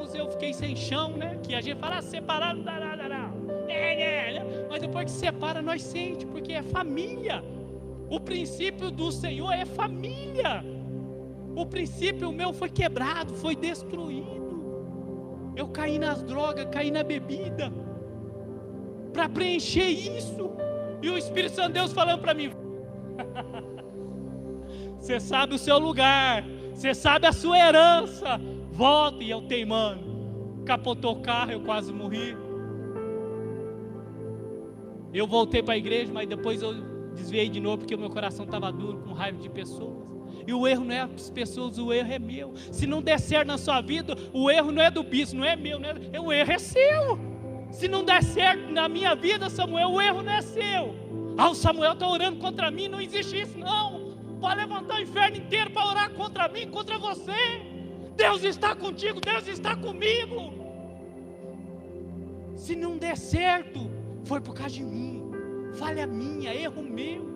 anos eu fiquei sem chão, né? Que a gente fala, separar não dá nada não. Mas depois que separa, nós sente, porque é família. O princípio do Senhor é família. O princípio meu foi quebrado, foi destruído. Eu caí nas drogas, caí na bebida, para preencher isso. E o Espírito Santo de Deus falando para mim: você sabe o seu lugar, você sabe a sua herança, volta. E eu teimando, capotou o carro, eu quase morri. Eu voltei para a igreja, mas depois eu desviei de novo, porque o meu coração estava duro, com raiva de pessoas. E o erro não é das pessoas, o erro é meu. Se não der certo na sua vida, o erro não é do bispo, não é meu, o erro é seu. Se não der certo na minha vida, Samuel, o erro não é seu. O Samuel está orando contra mim, não existe isso não. Pode levantar o inferno inteiro para orar contra mim, contra você. Deus está contigo, Deus está comigo. Se não der certo, foi por causa de mim, falha minha, erro meu.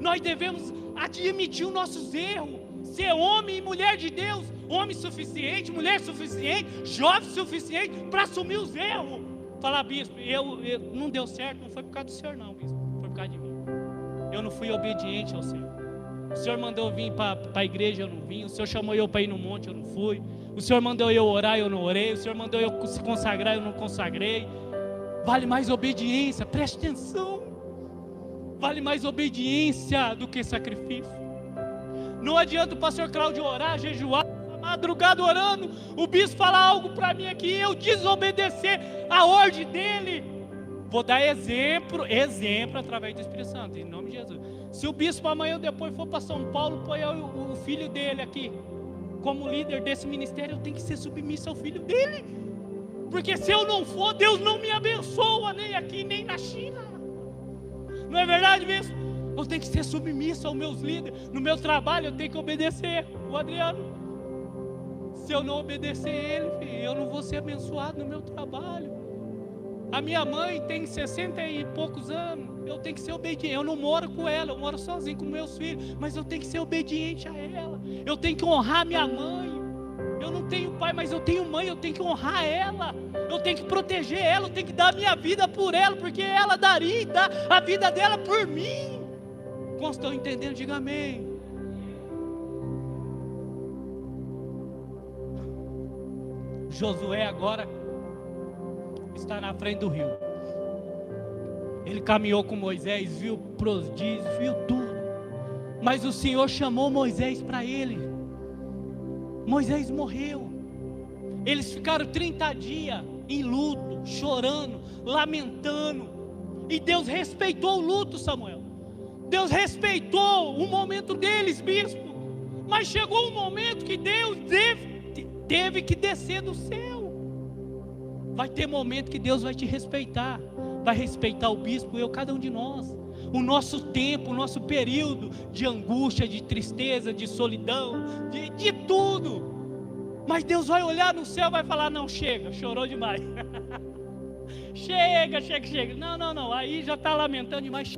Nós devemos admitir os nossos erros, ser homem e mulher de Deus, homem suficiente, mulher suficiente, jovem suficiente para assumir os erros. Falar: bispo, eu não deu certo, não foi por causa do senhor não, bispo, foi por causa de mim. Eu não fui obediente ao Senhor. O Senhor mandou eu vir para a igreja, eu não vim. O Senhor chamou eu para ir no monte, eu não fui. O Senhor mandou eu orar, eu não orei. O Senhor mandou eu se consagrar, eu não consagrei. Vale mais obediência, preste atenção. Vale mais obediência do que sacrifício. Não adianta o pastor Cláudio orar, jejuar, madrugada orando, o bispo falar algo para mim aqui, eu desobedecer a ordem dele. Vou dar exemplo através do Espírito Santo, em nome de Jesus. Se o bispo amanhã ou depois for para São Paulo, põe o filho dele aqui como líder desse ministério, eu tenho que ser submisso ao filho dele. Porque se eu não for, Deus não me abençoa, nem aqui, nem na China. Não é verdade mesmo? Eu tenho que ser submisso aos meus líderes. No meu trabalho eu tenho que obedecer o Adriano. Se eu não obedecer ele, filho, eu não vou ser abençoado no meu trabalho. A minha mãe tem 60 e poucos anos. Eu tenho que ser obediente. Eu não moro com ela, eu moro sozinho com meus filhos. Mas eu tenho que ser obediente a ela. Eu tenho que honrar minha mãe. Eu não tenho pai, mas eu tenho mãe, eu tenho que honrar ela. Eu tenho que proteger ela, eu tenho que dar a minha vida por ela, porque ela daria e dá a vida dela por mim. Como estão entendendo? Diga amém. Josué agora está na frente do rio. Ele caminhou com Moisés, viu prodígios, viu tudo. Mas o Senhor chamou Moisés para ele. Moisés morreu. Eles ficaram 30 dias em luto, chorando, lamentando. E Deus respeitou o luto, Samuel. Deus respeitou o momento deles, bispo. Mas chegou um momento que Deus teve que descer do céu. Vai ter momento que Deus vai te respeitar. Vai respeitar o bispo, eu, cada um de nós. O nosso tempo, o nosso período de angústia, de tristeza, de solidão, de tudo. Mas Deus vai olhar no céu e vai falar: não, chega, chorou demais. chega. Não, aí já está lamentando demais.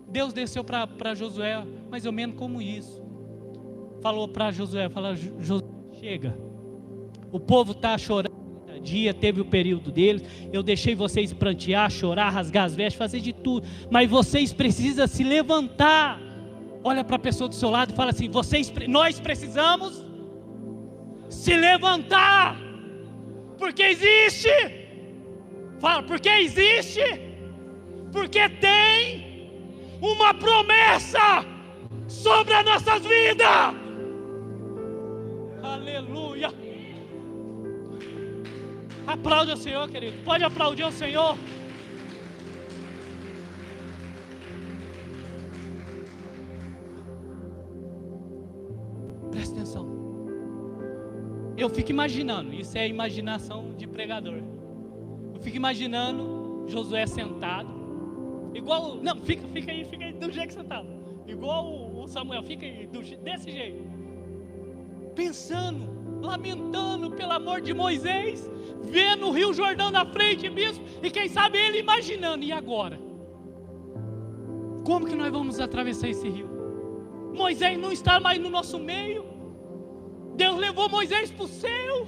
Deus desceu para Josué, mais ou menos como isso. Falou para Josué, Josué, chega. O povo está chorando. Dia teve o período deles, eu deixei vocês prantear, chorar, rasgar as vestes, fazer de tudo, mas vocês precisam se levantar. Olha para a pessoa do seu lado e fala assim: nós precisamos se levantar, porque existe. Fala: porque existe, porque tem uma promessa sobre as nossas vidas. Aleluia. Aplaude ao Senhor, querido. Pode aplaudir ao Senhor. Presta atenção. Eu fico imaginando, isso é imaginação de pregador. Eu fico imaginando Josué sentado, igual, não, fica aí do jeito que você estava. Igual o Samuel, fica aí desse jeito. Pensando, lamentando pelo amor de Moisés, vendo o Rio Jordão na frente, bispo, e quem sabe ele imaginando: e agora? Como que nós vamos atravessar esse rio? Moisés não está mais no nosso meio. Deus levou Moisés para o céu.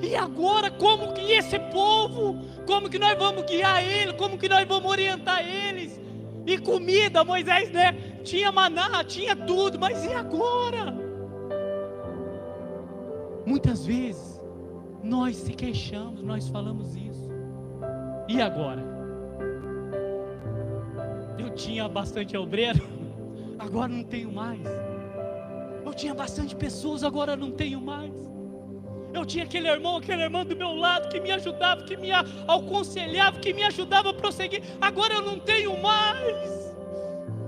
E agora, como que esse povo, como que nós vamos guiar ele, como que nós vamos orientar eles? E comida, Moisés, né? Tinha maná, tinha tudo, mas e agora? Muitas vezes, nós se queixamos, nós falamos isso. E agora? Eu tinha bastante obreiro, agora não tenho mais. Eu tinha bastante pessoas, agora não tenho mais. Eu tinha aquele irmão do meu lado que me ajudava, que me aconselhava, que me ajudava a prosseguir. Agora eu não tenho mais.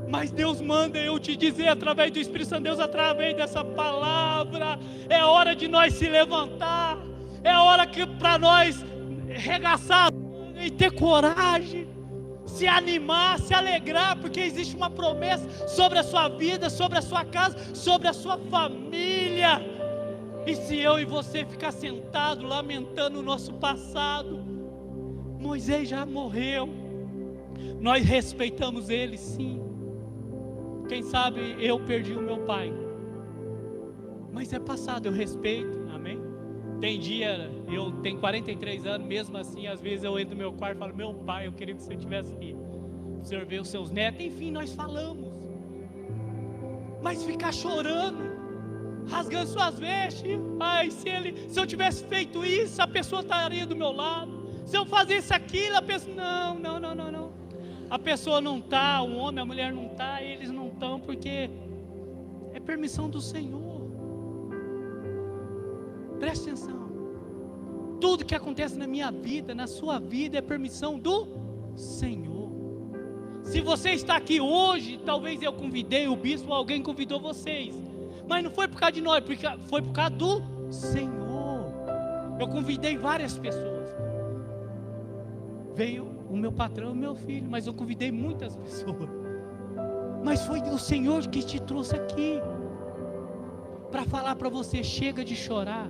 Mas Deus manda eu te dizer através do Espírito Santo, Deus através dessa palavra, é hora de nós se levantar, é hora que para nós regaçar e ter coragem, se animar, se alegrar, porque existe uma promessa sobre a sua vida, sobre a sua casa, sobre a sua família. E se eu e você ficar sentado lamentando o nosso passado, Moisés já morreu, nós respeitamos ele sim. Quem sabe eu perdi o meu pai, mas é passado, eu respeito, amém? Tem dia, eu tenho 43 anos, mesmo assim, às vezes eu entro no meu quarto e falo, meu pai, eu queria que você tivesse aqui, o senhor vê os seus netos, enfim, nós falamos. Mas ficar chorando, rasgando suas vestes, ai, se eu tivesse feito isso, a pessoa estaria do meu lado. Se eu fizesse aquilo, a pessoa, não. A pessoa não está, o homem, a mulher não está, eles não estão, porque é permissão do Senhor. Preste atenção. Tudo que acontece na minha vida, na sua vida, é permissão do Senhor. Se você está aqui hoje, talvez eu convidei o bispo, alguém convidou vocês, mas não foi por causa de nós, foi por causa do Senhor. Eu convidei várias pessoas. Veio o meu patrão e o meu filho, mas eu convidei muitas pessoas. Mas foi o Senhor que te trouxe aqui para falar para você: chega de chorar,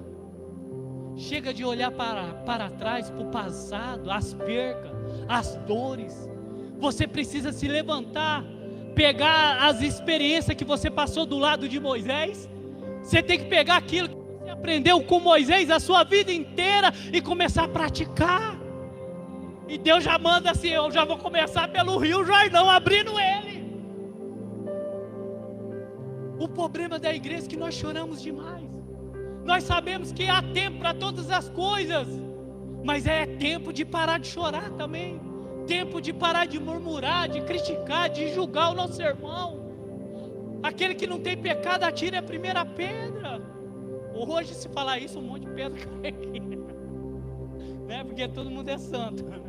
chega de olhar para trás, para o passado, as percas, as dores. Você precisa se levantar, pegar as experiências que você passou do lado de Moisés. Você tem que pegar aquilo que você aprendeu com Moisés a sua vida inteira e começar a praticar. E Deus já manda assim: eu já vou começar pelo Rio Jordão, abrindo ele. O problema da igreja é que nós choramos demais. Nós sabemos que há tempo para todas as coisas, mas é tempo de parar de chorar também. Tempo de parar de murmurar, de criticar, de julgar o nosso irmão. Aquele que não tem pecado, atire a primeira pedra. Hoje, se falar isso, um monte de pedra cai aqui, né? Porque todo mundo é santo, né?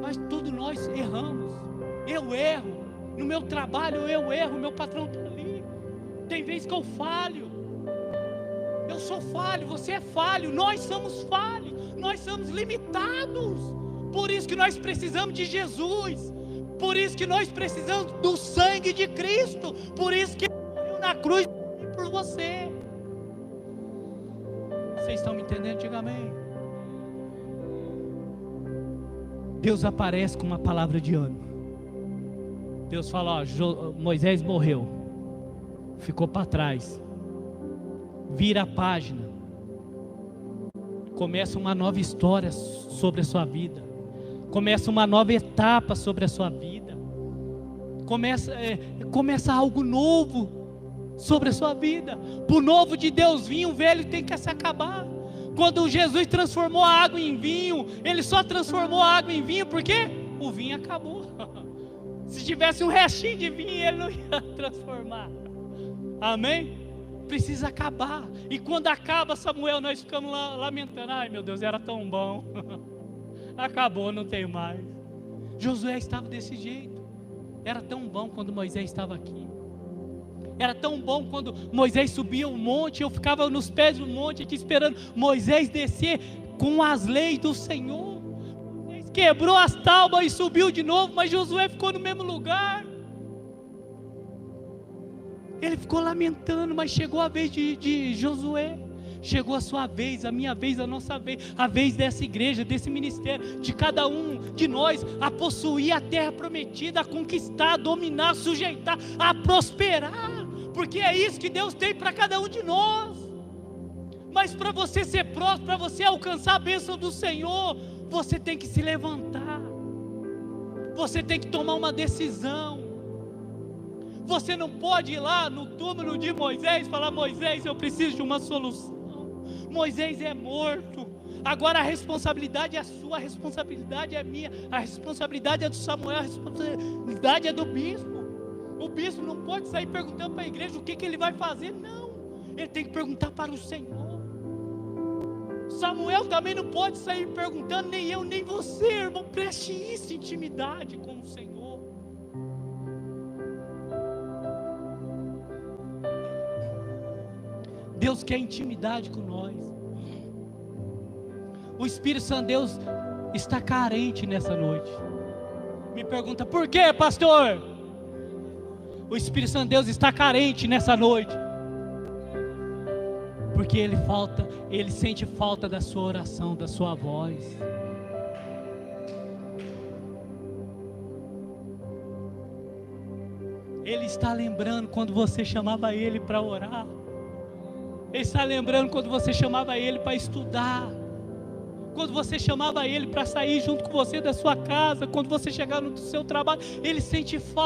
Mas todos nós erramos. Eu erro, no meu trabalho eu erro, meu patrão está ali. Tem vezes que eu falho. Eu sou falho, você é falho, nós somos falhos, nós somos limitados. Por isso que nós precisamos de Jesus, por isso que nós precisamos do sangue de Cristo, por isso que Ele morreu na cruz por você. Vocês estão me entendendo? Diga amém. Deus aparece com uma palavra de ânimo. Deus fala: ó, Moisés morreu, ficou para trás, vira a página, começa uma nova história sobre a sua vida. Começa uma nova etapa sobre a sua vida. Começa algo novo sobre a sua vida. Para o novo de Deus vir, o velho tem que se acabar. Quando Jesus transformou a água em vinho, Ele só transformou a água em vinho porque o vinho acabou. Se tivesse um restinho de vinho, Ele não ia transformar. Amém? Precisa acabar. E quando acaba, Samuel, nós ficamos lá lamentando: ai meu Deus, era tão bom. Acabou, não tem mais. Josué estava desse jeito. Era tão bom quando Moisés estava aqui. Era tão bom quando Moisés subia o monte. Eu ficava nos pés do monte aqui esperando Moisés descer com as leis do Senhor. Moisés quebrou as tábuas e subiu de novo, mas Josué ficou no mesmo lugar. Ele ficou lamentando, mas chegou a vez de Josué. Chegou a sua vez, a minha vez, a nossa vez, a vez dessa igreja, desse ministério, de cada um de nós, a possuir a terra prometida, a conquistar, a dominar, a sujeitar, a prosperar, porque é isso que Deus tem para cada um de nós. Mas para você ser próximo, para você alcançar a bênção do Senhor, você tem que se levantar. Você tem que tomar uma decisão. Você não pode ir lá no túmulo de Moisés e falar: Moisés, eu preciso de uma solução. Moisés é morto. Agora a responsabilidade é sua, a responsabilidade é minha, a responsabilidade é do Samuel, a responsabilidade é do bispo. O bispo não pode sair perguntando para a igreja o que ele vai fazer, não. Ele tem que perguntar para o Senhor. Samuel também não pode sair perguntando, nem eu, nem você, irmão. Preste isso, intimidade com o Senhor. Deus quer intimidade com nós. O Espírito Santo de Deus está carente nessa noite. Me pergunta: por quê, pastor? O Espírito Santo de Deus está carente nessa noite. Porque ele sente falta da sua oração, da sua voz. Ele está lembrando quando você chamava ele para orar. Ele está lembrando quando você chamava ele para estudar. Quando você chamava ele para sair junto com você da sua casa. Quando você chegar no seu trabalho. Ele sente falta.